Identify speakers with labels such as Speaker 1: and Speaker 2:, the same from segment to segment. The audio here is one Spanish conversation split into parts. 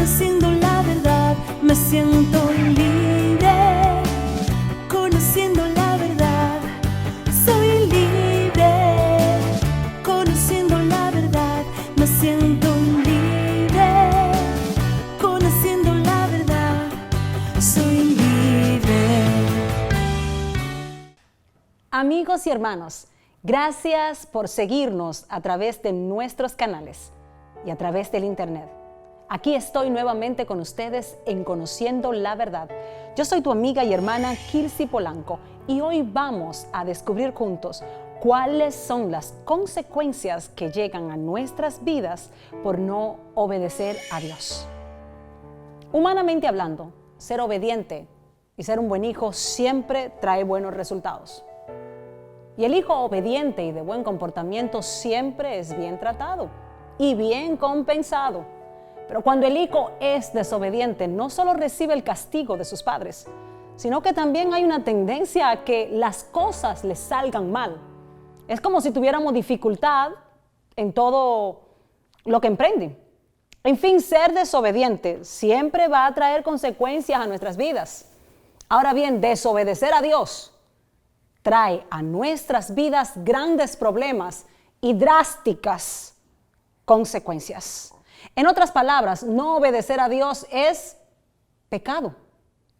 Speaker 1: Conociendo la verdad, me siento libre. Conociendo la verdad, soy libre. Conociendo la verdad, me siento libre. Conociendo la verdad, soy libre.
Speaker 2: Amigos y hermanos, gracias por seguirnos a través de nuestros canales y a través del internet. Aquí estoy nuevamente con ustedes en Conociendo la Verdad. Yo soy tu amiga y hermana Kilsi Polanco y hoy vamos a descubrir juntos cuáles son las consecuencias que llegan a nuestras vidas por no obedecer a Dios. Humanamente hablando, ser obediente y ser un buen hijo siempre trae buenos resultados. Y el hijo obediente y de buen comportamiento siempre es bien tratado y bien compensado. Pero cuando el hijo es desobediente, no solo recibe el castigo de sus padres, sino que también hay una tendencia a que las cosas le salgan mal. Es como si tuviéramos dificultad en todo lo que emprende. En fin, ser desobediente siempre va a traer consecuencias a nuestras vidas. Ahora bien, desobedecer a Dios trae a nuestras vidas grandes problemas y drásticas consecuencias. En otras palabras, no obedecer a Dios es pecado.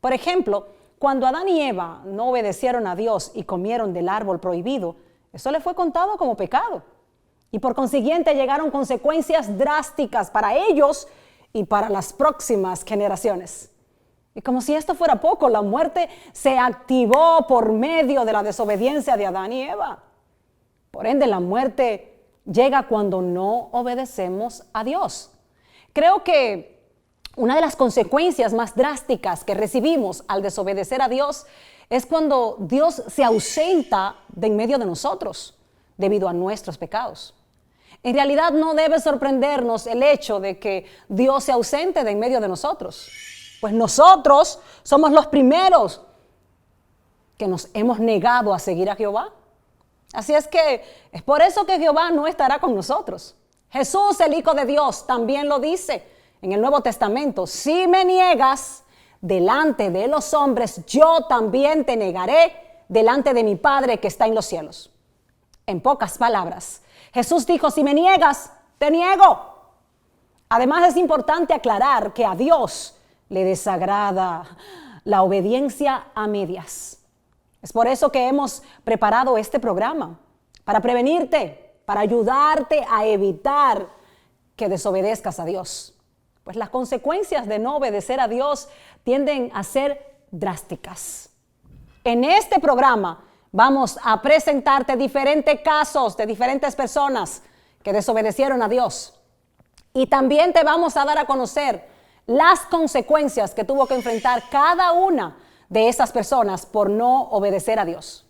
Speaker 2: Por ejemplo, cuando Adán y Eva no obedecieron a Dios y comieron del árbol prohibido, eso le fue contado como pecado. Y por consiguiente llegaron consecuencias drásticas para ellos y para las próximas generaciones. Y como si esto fuera poco, la muerte se activó por medio de la desobediencia de Adán y Eva. Por ende, la muerte llega cuando no obedecemos a Dios. Creo que una de las consecuencias más drásticas que recibimos al desobedecer a Dios es cuando Dios se ausenta de en medio de nosotros debido a nuestros pecados. En realidad no debe sorprendernos el hecho de que Dios se ausente de en medio de nosotros, pues nosotros somos los primeros que nos hemos negado a seguir a Jehová. Así es que es por eso que Jehová no estará con nosotros. Jesús, el Hijo de Dios, también lo dice en el Nuevo Testamento: si me niegas delante de los hombres, yo también te negaré delante de mi Padre que está en los cielos. En pocas palabras, Jesús dijo: si me niegas, te niego. Además, es importante aclarar que a Dios le desagrada la obediencia a medias. Es por eso que hemos preparado este programa, para prevenirte, para ayudarte a evitar que desobedezcas a Dios. Pues las consecuencias de no obedecer a Dios tienden a ser drásticas. En este programa vamos a presentarte diferentes casos de diferentes personas que desobedecieron a Dios. Y también te vamos a dar a conocer las consecuencias que tuvo que enfrentar cada una de esas personas por no obedecer a Dios.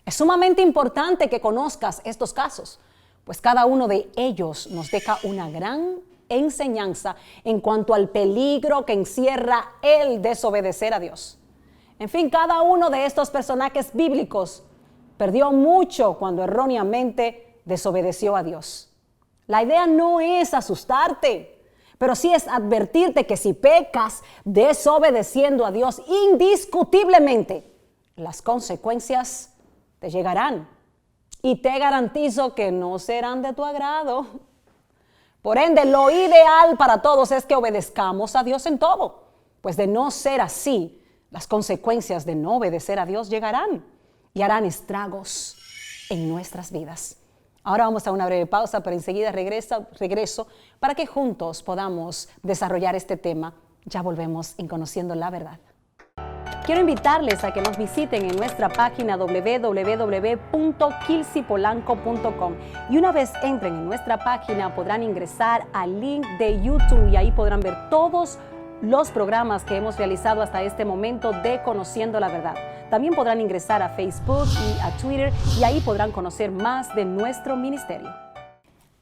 Speaker 2: Es sumamente importante que conozcas estos casos, pues cada uno de ellos nos deja una gran enseñanza en cuanto al peligro que encierra el desobedecer a Dios. En fin, cada uno de estos personajes bíblicos perdió mucho cuando erróneamente desobedeció a Dios. La idea no es asustarte, pero sí es advertirte que si pecas desobedeciendo a Dios, indiscutiblemente las consecuencias te llegarán. Y te garantizo que no serán de tu agrado. Por ende, lo ideal para todos es que obedezcamos a Dios en todo. Pues de no ser así, las consecuencias de no obedecer a Dios llegarán y harán estragos en nuestras vidas. Ahora vamos a una breve pausa, pero enseguida regreso para que juntos podamos desarrollar este tema. Ya volvemos en Conociendo la Verdad. Quiero invitarles a que nos visiten en nuestra página www.kilsipolanco.com y una vez entren en nuestra página podrán ingresar al link de YouTube y ahí podrán ver todos los programas que hemos realizado hasta este momento de Conociendo la Verdad. También podrán ingresar a Facebook y a Twitter y ahí podrán conocer más de nuestro ministerio.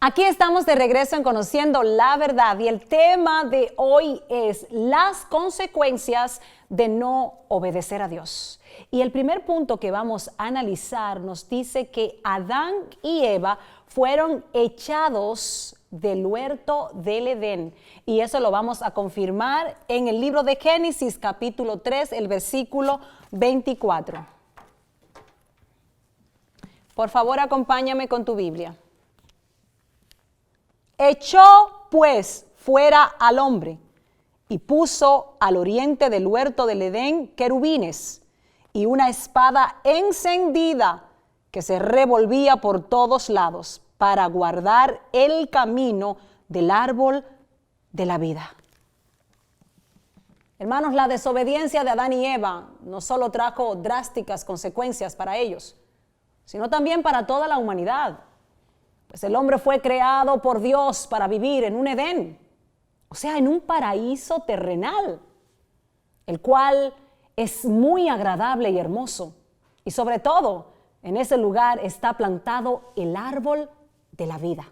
Speaker 2: Aquí estamos de regreso en Conociendo la Verdad y el tema de hoy es las consecuencias de no obedecer a Dios. Y el primer punto que vamos a analizar nos dice que Adán y Eva fueron echados del huerto del Edén. Y eso lo vamos a confirmar en el libro de Génesis, capítulo 3, el versículo 24. Por favor, acompáñame con tu Biblia. Echó, pues, fuera al hombre y puso al oriente del huerto del Edén querubines y una espada encendida que se revolvía por todos lados para guardar el camino del árbol de la vida. Hermanos, la desobediencia de Adán y Eva no solo trajo drásticas consecuencias para ellos, sino también para toda la humanidad. Pues el hombre fue creado por Dios para vivir en un Edén, o sea, en un paraíso terrenal, el cual es muy agradable y hermoso. Y sobre todo, en ese lugar está plantado el árbol de la vida,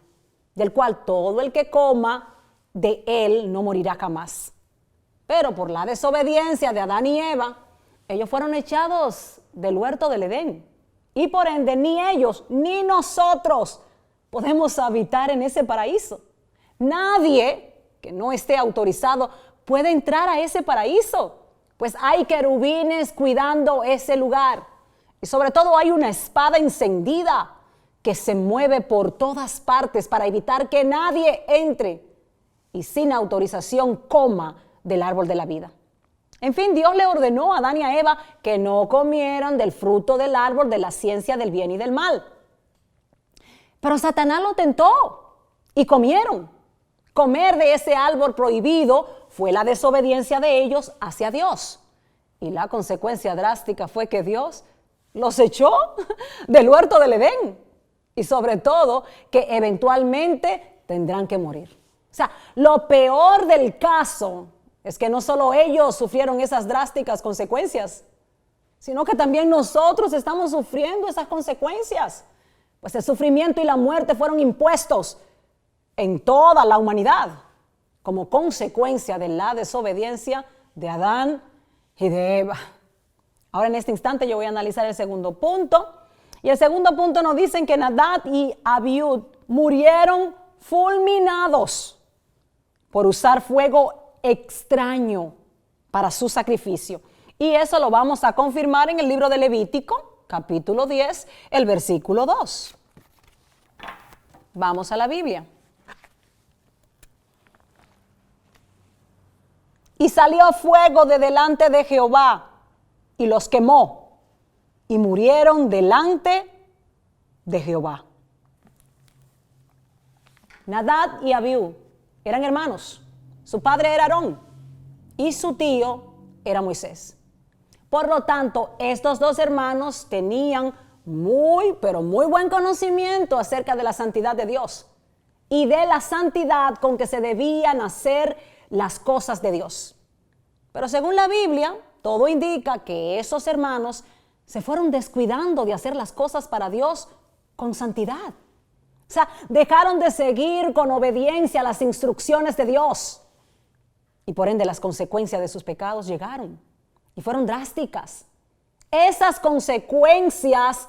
Speaker 2: del cual todo el que coma de él no morirá jamás. Pero por la desobediencia de Adán y Eva, ellos fueron echados del huerto del Edén. Y por ende, ni ellos ni nosotros podemos habitar en ese paraíso. Nadie que no esté autorizado puede entrar a ese paraíso, pues hay querubines cuidando ese lugar. Y sobre todo hay una espada encendida que se mueve por todas partes para evitar que nadie entre y sin autorización coma del árbol de la vida. En fin, Dios le ordenó a Adán y a Eva que no comieran del fruto del árbol de la ciencia del bien y del mal. Pero Satanás lo tentó y comieron. Comer de ese árbol prohibido fue la desobediencia de ellos hacia Dios. Y la consecuencia drástica fue que Dios los echó del huerto del Edén. Y sobre todo, que eventualmente tendrán que morir. O sea, lo peor del caso es que no solo ellos sufrieron esas drásticas consecuencias, sino que también nosotros estamos sufriendo esas consecuencias. Pues el sufrimiento y la muerte fueron impuestos en toda la humanidad como consecuencia de la desobediencia de Adán y de Eva. Ahora en este instante yo voy a analizar el segundo punto. Y el segundo punto nos dicen que Nadab y Abiud murieron fulminados por usar fuego extraño para su sacrificio. Y eso lo vamos a confirmar en el libro de Levítico, capítulo 10, el versículo 2. Vamos a la Biblia. Y salió fuego de delante de Jehová y los quemó y murieron delante de Jehová. Nadab y Abiú eran hermanos. Su padre era Aarón y su tío era Moisés. Por lo tanto, estos dos hermanos tenían pero muy buen conocimiento acerca de la santidad de Dios y de la santidad con que se debían hacer las cosas de Dios. Pero según la Biblia, todo indica que esos hermanos se fueron descuidando de hacer las cosas para Dios con santidad. O sea, dejaron de seguir con obediencia las instrucciones de Dios. Y por ende las consecuencias de sus pecados llegaron y fueron drásticas. Esas consecuencias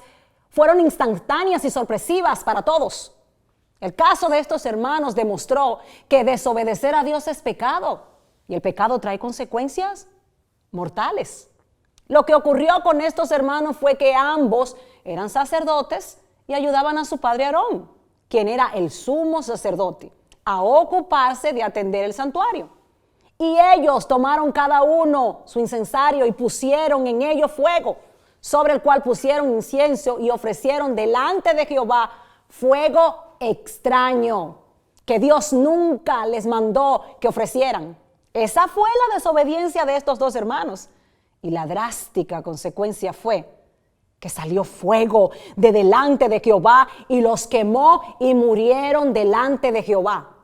Speaker 2: fueron instantáneas y sorpresivas para todos. El caso de estos hermanos demostró que desobedecer a Dios es pecado y el pecado trae consecuencias mortales. Lo que ocurrió con estos hermanos fue que ambos eran sacerdotes y ayudaban a su padre Aarón, quien era el sumo sacerdote, a ocuparse de atender el santuario. Y ellos tomaron cada uno su incensario y pusieron en ello fuego, sobre el cual pusieron incienso y ofrecieron delante de Jehová fuego extraño, que Dios nunca les mandó que ofrecieran. Esa fue la desobediencia de estos dos hermanos. Y la drástica consecuencia fue que salió fuego de delante de Jehová y los quemó y murieron delante de Jehová.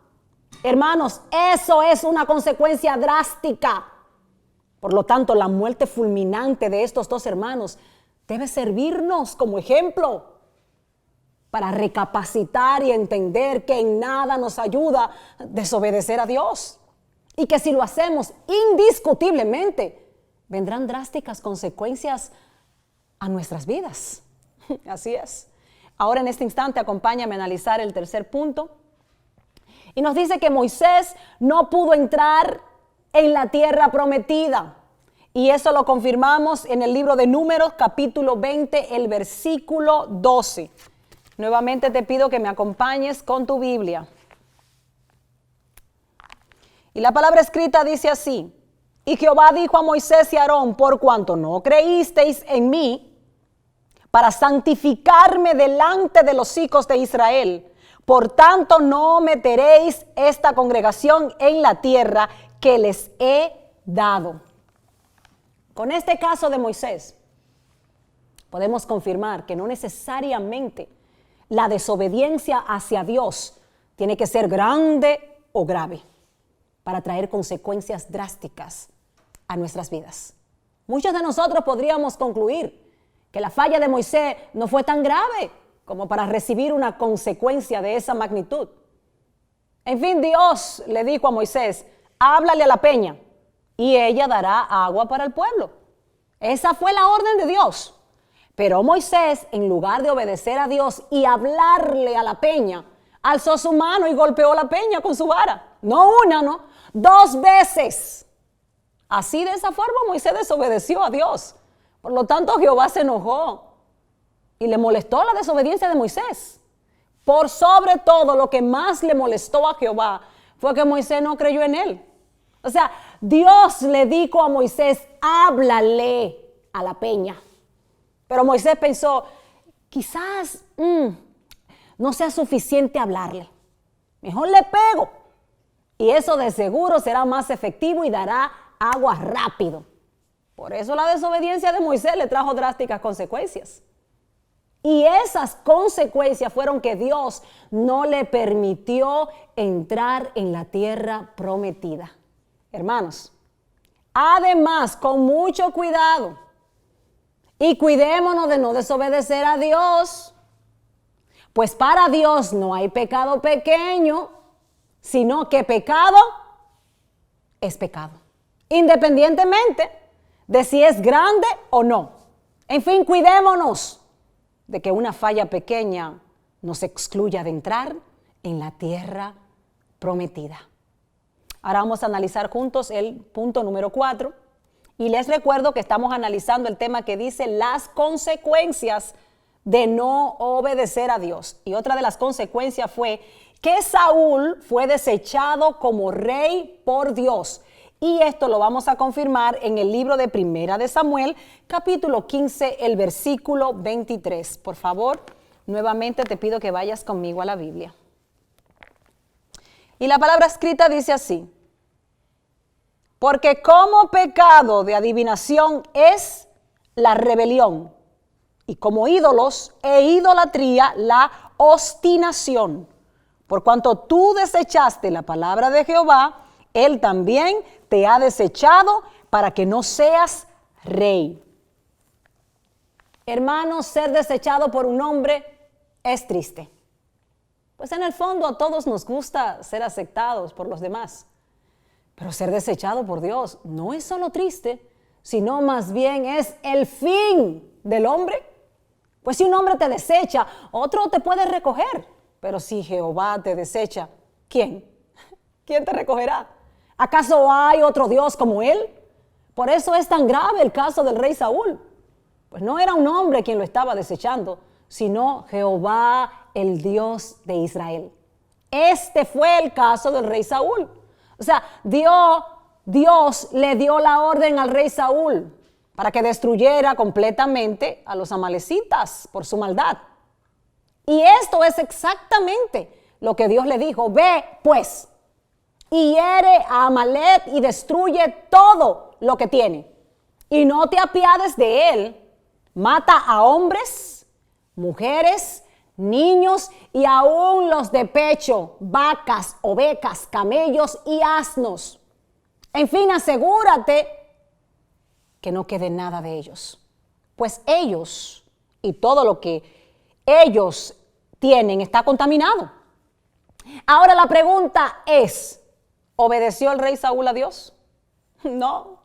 Speaker 2: Hermanos, eso es una consecuencia drástica. Por lo tanto, la muerte fulminante de estos dos hermanos debe servirnos como ejemplo para recapacitar y entender que en nada nos ayuda desobedecer a Dios. Y que si lo hacemos indiscutiblemente, vendrán drásticas consecuencias a nuestras vidas. Así es. Ahora en este instante acompáñame a analizar el tercer punto. Y nos dice que Moisés no pudo entrar en la tierra prometida. Y eso lo confirmamos en el libro de Números, capítulo 20, el versículo 12. Nuevamente te pido que me acompañes con tu Biblia. Y la palabra escrita dice así: y Jehová dijo a Moisés y a Aarón: por cuanto no creísteis en mí para santificarme delante de los hijos de Israel, por tanto no meteréis esta congregación en la tierra que les he dado. Con este caso de Moisés, podemos confirmar que no necesariamente la desobediencia hacia Dios tiene que ser grande o grave para traer consecuencias drásticas a nuestras vidas. Muchos de nosotros podríamos concluir que la falla de Moisés no fue tan grave como para recibir una consecuencia de esa magnitud. En fin, Dios le dijo a Moisés: háblale a la peña y ella dará agua para el pueblo. Esa fue la orden de Dios. Pero Moisés, en lugar de obedecer a Dios y hablarle a la peña, alzó su mano y golpeó la peña con su vara. No una, no, 2 veces. Así, de esa forma, Moisés desobedeció a Dios. Por lo tanto, Jehová se enojó y le molestó la desobediencia de Moisés. Por sobre todo, lo que más le molestó a Jehová fue que Moisés no creyó en él. O sea, Dios le dijo a Moisés: háblale a la peña. Pero Moisés pensó: quizás no sea suficiente hablarle. Mejor le pego. Y eso de seguro será más efectivo y dará agua rápido. Por eso la desobediencia de Moisés le trajo drásticas consecuencias. Y esas consecuencias fueron que Dios no le permitió entrar en la tierra prometida. Hermanos, además, con mucho cuidado, y cuidémonos de no desobedecer a Dios, pues para Dios no hay pecado pequeño, sino que pecado es pecado, independientemente de si es grande o no. En fin, cuidémonos de que una falla pequeña nos excluya de entrar en la tierra prometida. Ahora vamos a analizar juntos el punto número 4. Y les recuerdo que estamos analizando el tema que dice las consecuencias de no obedecer a Dios. Y otra de las consecuencias fue que Saúl fue desechado como rey por Dios. Y esto lo vamos a confirmar en el libro de Primera de Samuel, capítulo 15, el versículo 23. Por favor, nuevamente te pido que vayas conmigo a la Biblia. Y la palabra escrita dice así: porque como pecado de adivinación es la rebelión, y como ídolos e idolatría la obstinación. Por cuanto tú desechaste la palabra de Jehová, Él también te ha desechado para que no seas rey. Hermanos, ser desechado por un hombre es triste. Pues en el fondo a todos nos gusta ser aceptados por los demás. Pero ser desechado por Dios no es solo triste, sino más bien es el fin del hombre. Pues si un hombre te desecha, otro te puede recoger. Pero si Jehová te desecha, ¿quién? ¿Quién te recogerá? ¿Acaso hay otro Dios como Él? Por eso es tan grave el caso del rey Saúl. Pues no era un hombre quien lo estaba desechando, sino Jehová, el Dios de Israel. Este fue el caso del rey Saúl. O sea, Dios le dio la orden al rey Saúl para que destruyera completamente a los amalecitas por su maldad. Y esto es exactamente lo que Dios le dijo: ve pues y hiere a Amalec y destruye todo lo que tiene. Y no te apiades de él. Mata a hombres, mujeres, niños y aún los de pecho, vacas, ovejas, camellos y asnos. En fin, asegúrate que no quede nada de ellos, pues ellos y todo lo que ellos tienen está contaminado. Ahora la pregunta es: ¿obedeció el rey Saúl a Dios? No.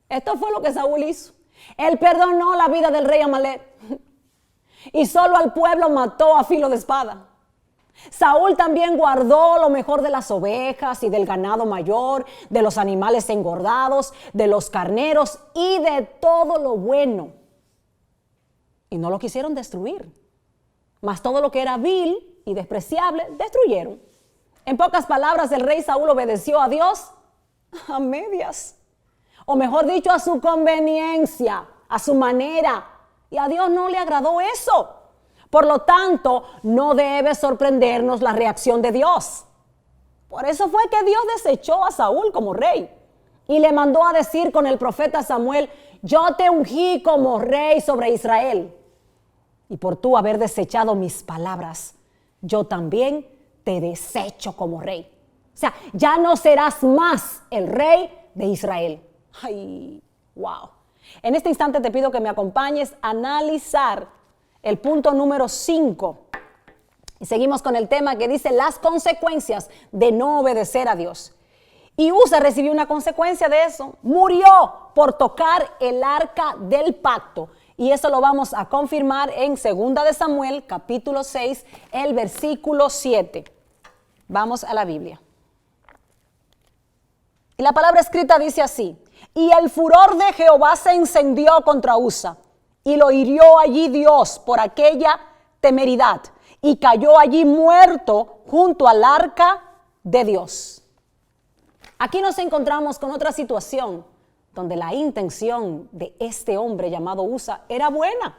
Speaker 2: Esto fue lo que Saúl hizo. Él perdonó la vida del rey Amalec y solo al pueblo mató a filo de espada. Saúl también guardó lo mejor de las ovejas y del ganado mayor, de los animales engordados, de los carneros y de todo lo bueno. Y no lo quisieron destruir. Mas todo lo que era vil y despreciable, destruyeron. En pocas palabras, el rey Saúl obedeció a Dios a medias. O mejor dicho, a su conveniencia, a su manera. Y a Dios no le agradó eso. Por lo tanto, no debe sorprendernos la reacción de Dios. Por eso fue que Dios desechó a Saúl como rey y le mandó a decir con el profeta Samuel: yo te ungí como rey sobre Israel. Y por tú haber desechado mis palabras, yo también te desecho como rey. O sea, ya no serás más el rey de Israel. Ay, wow. En este instante te pido que me acompañes a analizar el punto número 5. Y seguimos con el tema que dice las consecuencias de no obedecer a Dios. Y Usa recibió una consecuencia de eso. Murió por tocar el arca del pacto. Y eso lo vamos a confirmar en 2 de Samuel, capítulo 6, el versículo 7. Vamos a la Biblia. Y la palabra escrita dice así: y el furor de Jehová se encendió contra Usa, y lo hirió allí Dios por aquella temeridad, y cayó allí muerto junto al arca de Dios. Aquí nos encontramos con otra situación donde la intención de este hombre llamado Usa era buena.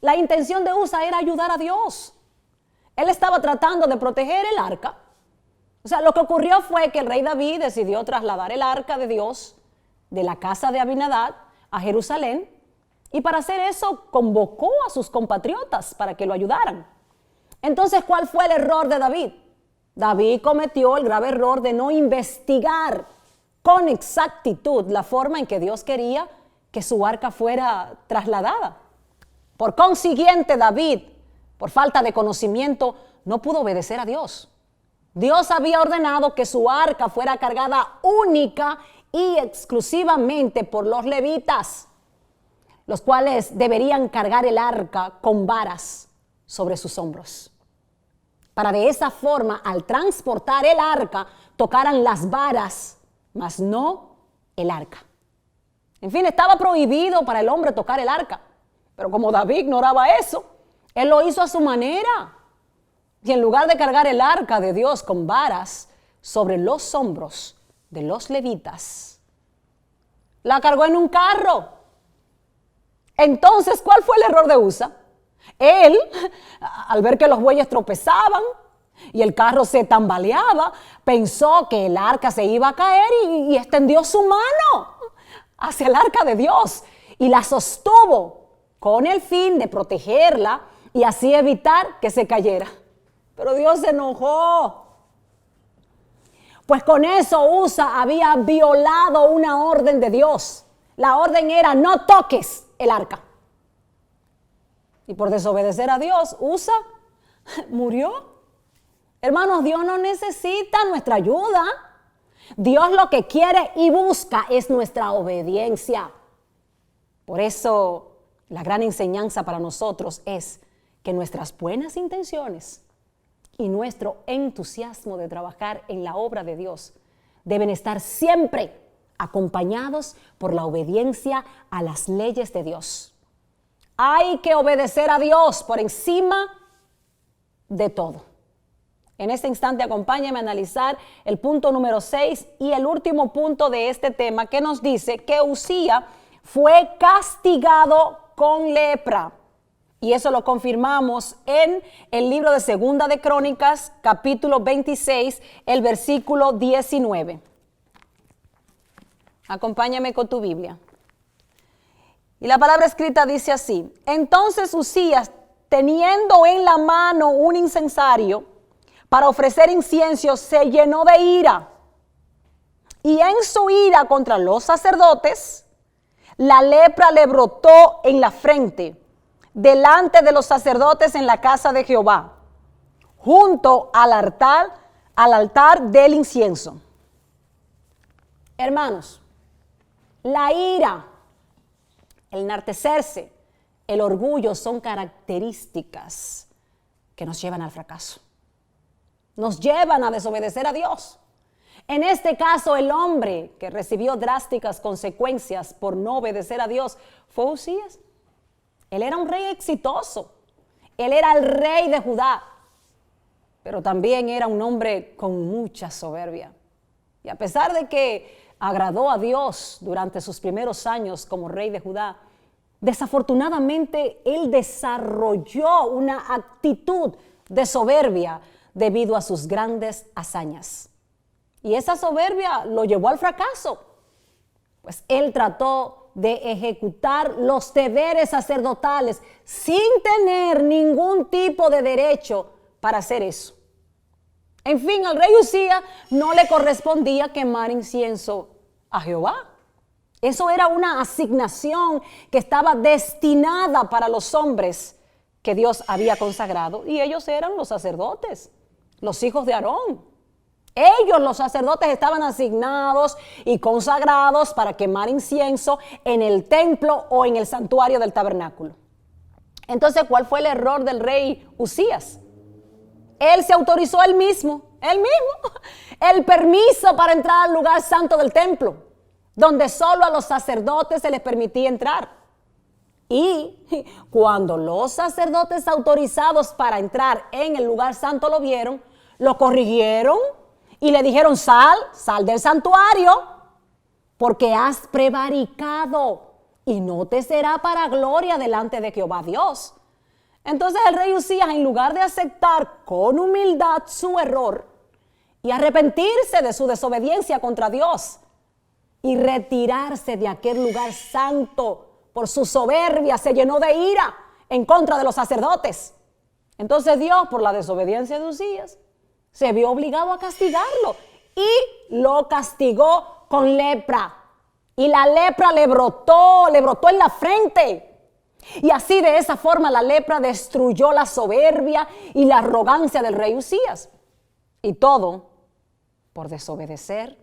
Speaker 2: La intención de Usa era ayudar a Dios. Él estaba tratando de proteger el arca. O sea, lo que ocurrió fue que el rey David decidió trasladar el arca de Dios de la casa de Abinadab a Jerusalén, y para hacer eso convocó a sus compatriotas para que lo ayudaran. Entonces, ¿cuál fue el error de David? David cometió el grave error de no investigar con exactitud la forma en que Dios quería que su arca fuera trasladada. Por consiguiente, David, por falta de conocimiento, no pudo obedecer a Dios. Dios había ordenado que su arca fuera cargada única y exclusivamente por los levitas, los cuales deberían cargar el arca con varas sobre sus hombros, para de esa forma, al transportar el arca, tocaran las varas, mas no el arca. En fin, estaba prohibido para el hombre tocar el arca, pero como David ignoraba eso, él lo hizo a su manera. Y en lugar de cargar el arca de Dios con varas sobre los hombros de los levitas, la cargó en un carro. Entonces, ¿cuál fue el error de Usa? Él, al ver que los bueyes tropezaban y el carro se tambaleaba, pensó que el arca se iba a caer y extendió su mano hacia el arca de Dios y la sostuvo con el fin de protegerla y así evitar que se cayera. Pero Dios se enojó, pues con eso Usa había violado una orden de Dios. La orden era: no toques el arca. Y por desobedecer a Dios, Usa murió. Hermanos, Dios no necesita nuestra ayuda. Dios lo que quiere y busca es nuestra obediencia. Por eso, la gran enseñanza para nosotros es que nuestras buenas intenciones y nuestro entusiasmo de trabajar en la obra de Dios deben estar siempre acompañados por la obediencia a las leyes de Dios. Hay que obedecer a Dios por encima de todo. En este instante acompáñame a analizar el punto número 6 y el último punto de este tema, que nos dice que Uzía fue castigado con lepra. Y eso lo confirmamos en el libro de 2 de Crónicas, capítulo 26, el versículo 19. Acompáñame con tu Biblia. Y la palabra escrita dice así: entonces Uzías, teniendo en la mano un incensario para ofrecer incienso, se llenó de ira. Y en su ira contra los sacerdotes, la lepra le brotó en la frente, delante de los sacerdotes en la casa de Jehová, junto al altar del incienso. Hermanos, la ira, el enardecerse, el orgullo son características que nos llevan al fracaso. nos llevan a desobedecer a Dios. En este caso, el hombre que recibió drásticas consecuencias por no obedecer a Dios fue Usías. Él era un rey exitoso. Él era el rey de Judá, pero también era un hombre con mucha soberbia. Y a pesar de que agradó a Dios durante sus primeros años como rey de Judá, desafortunadamente él desarrolló una actitud de soberbia debido a sus grandes hazañas. Y esa soberbia lo llevó al fracaso, pues él trató de ejecutar los deberes sacerdotales sin tener ningún tipo de derecho para hacer eso. En fin, al rey Usías no le correspondía quemar incienso a Jehová. Eso era una asignación que estaba destinada para los hombres que Dios había consagrado, y ellos eran los sacerdotes, los hijos de Aarón. Ellos, los sacerdotes, estaban asignados y consagrados para quemar incienso en el templo o en el santuario del tabernáculo. Entonces, ¿cuál fue el error del rey Usías? Él se autorizó él mismo, el permiso para entrar al lugar santo del templo, donde solo a los sacerdotes se les permitía entrar. Y cuando los sacerdotes autorizados para entrar en el lugar santo lo vieron, lo corrigieron y le dijeron: sal del santuario, porque has prevaricado y no te será para gloria delante de Jehová Dios. Entonces el rey Usías, en lugar de aceptar con humildad su error y arrepentirse de su desobediencia contra Dios y retirarse de aquel lugar santo por su soberbia, se llenó de ira en contra de los sacerdotes. Entonces Dios, por la desobediencia de Usías, se vio obligado a castigarlo y lo castigó con lepra. Y la lepra le brotó en la frente. Y así, de esa forma, la lepra destruyó la soberbia y la arrogancia del rey Usías. Y todo por desobedecer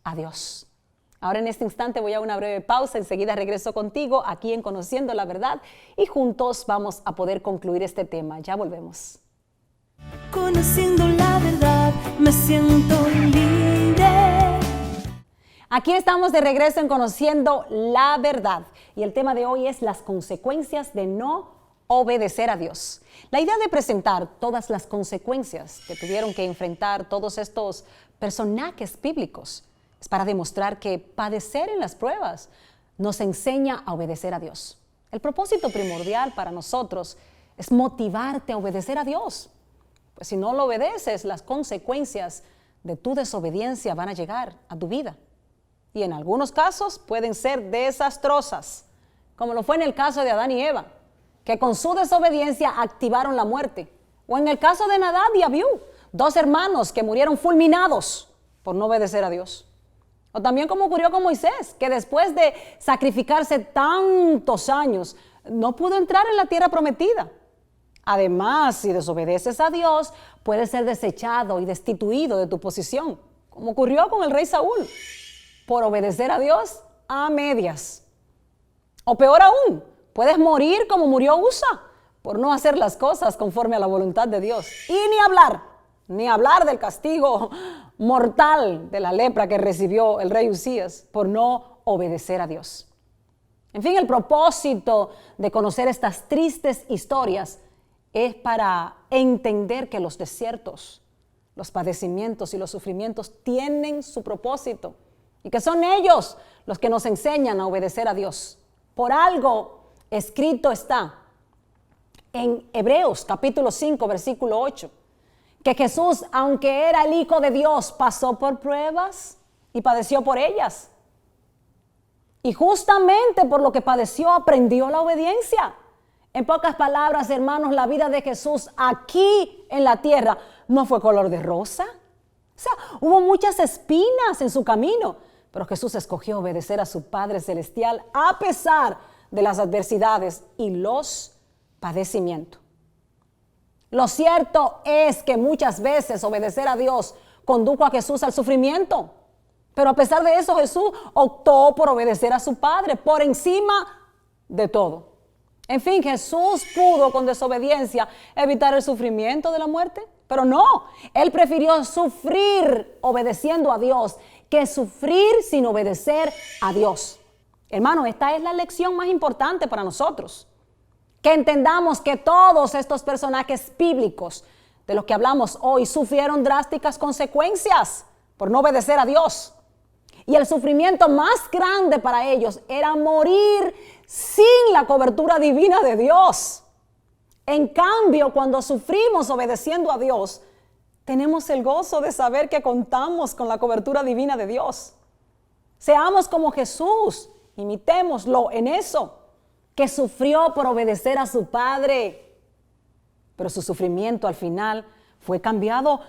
Speaker 2: a Dios. Ahora, en este instante, voy a una breve pausa. Enseguida regreso contigo aquí en Conociendo la Verdad y juntos vamos a poder concluir este tema. Ya volvemos.
Speaker 1: Conociendo la verdad, me siento libre.
Speaker 2: Aquí estamos de regreso en Conociendo la Verdad y el tema de hoy es las consecuencias de no obedecer a Dios. La idea de presentar todas las consecuencias que tuvieron que enfrentar todos estos personajes bíblicos es para demostrar que padecer en las pruebas nos enseña a obedecer a Dios. El propósito primordial para nosotros es motivarte a obedecer a Dios. Pues si no lo obedeces, las consecuencias de tu desobediencia van a llegar a tu vida. Y en algunos casos pueden ser desastrosas, como lo fue en el caso de Adán y Eva, que con su desobediencia activaron la muerte. O en el caso de Nadab y Abiú, dos hermanos que murieron fulminados por no obedecer a Dios. O también como ocurrió con Moisés, que después de sacrificarse tantos años, no pudo entrar en la tierra prometida. Además, si desobedeces a Dios, puedes ser desechado y destituido de tu posición, como ocurrió con el rey Saúl, por obedecer a Dios a medias. O peor aún, puedes morir como murió Usa, por no hacer las cosas conforme a la voluntad de Dios. Y ni hablar del castigo mortal de la lepra que recibió el rey Usías por no obedecer a Dios. En fin, el propósito de conocer estas tristes historias es para entender que los desiertos, los padecimientos y los sufrimientos tienen su propósito y que son ellos los que nos enseñan a obedecer a Dios. Por algo escrito está en Hebreos capítulo 5, versículo 8, que Jesús, aunque era el Hijo de Dios, pasó por pruebas y padeció por ellas. Y justamente por lo que padeció aprendió la obediencia. En pocas palabras, hermanos, la vida de Jesús aquí en la tierra no fue color de rosa. O sea, hubo muchas espinas en su camino, pero Jesús escogió obedecer a su Padre Celestial a pesar de las adversidades y los padecimientos. Lo cierto es que muchas veces obedecer a Dios condujo a Jesús al sufrimiento, pero a pesar de eso Jesús optó por obedecer a su Padre por encima de todo. En fin, Jesús pudo con desobediencia evitar el sufrimiento de la muerte Pero no, Él prefirió sufrir obedeciendo a Dios que sufrir sin obedecer a Dios. Hermano, esta es la lección más importante para nosotros. Que entendamos que todos estos personajes bíblicos de los que hablamos hoy sufrieron drásticas consecuencias por no obedecer a Dios. Y el sufrimiento más grande para ellos era morir sin la cobertura divina de Dios. En cambio, cuando sufrimos obedeciendo a Dios, tenemos el gozo de saber que contamos con la cobertura divina de Dios. Seamos como Jesús, imitémoslo en eso, que sufrió por obedecer a su Padre. Pero su sufrimiento al final fue cambiado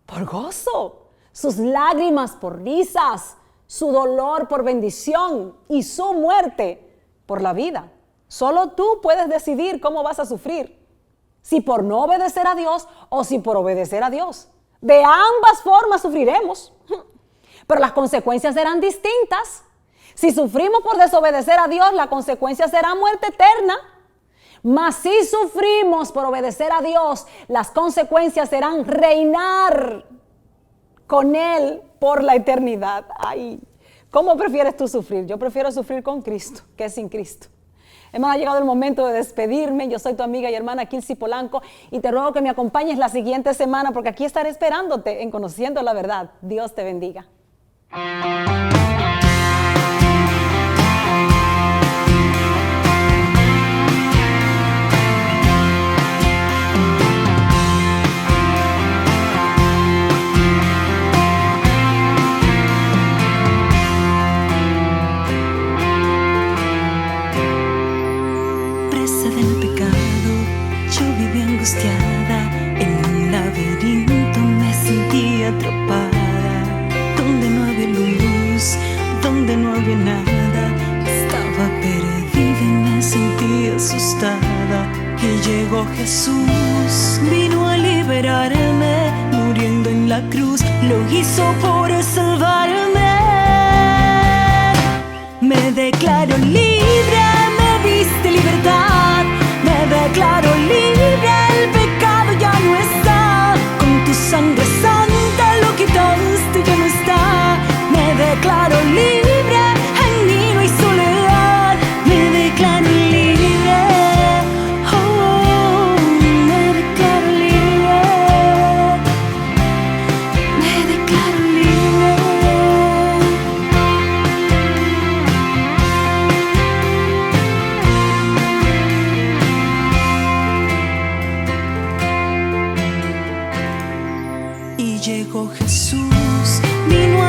Speaker 2: por gozo, sus lágrimas por risas, su dolor por bendición y su muerte por la vida. Solo tú puedes decidir cómo vas a sufrir, si por no obedecer a Dios o si por obedecer a Dios. De ambas formas sufriremos, pero las consecuencias serán distintas. Si sufrimos por desobedecer a Dios, la consecuencia será muerte eterna. Mas si sufrimos por obedecer a Dios, las consecuencias serán reinar con Él por la eternidad. Ay, ¿cómo prefieres tú sufrir? Yo prefiero sufrir con Cristo que sin Cristo. Hermano, ha llegado el momento de despedirme. Yo soy tu amiga y hermana Kilsi Polanco y te ruego que me acompañes la siguiente semana porque aquí estaré esperándote en Conociendo la Verdad. Dios te bendiga.
Speaker 1: Presa del pecado, yo vivía angustiada. En un laberinto me sentía atrapada. Donde no había luz, donde no había nada. Estaba perdida y me sentía asustada. Y llegó Jesús, vino a liberarme. Muriendo en la cruz, lo hizo por salvarme. Me declaro libre, me diste libertad. Me declaro libre, el pecado ya no está. Con tu sangre santa lo quitaste, ya no está. Me declaro libre, en mí no hay soledad. Me declaro libre, oh, me declaro libre. Me declaro libre. Y llegó Jesús, vino a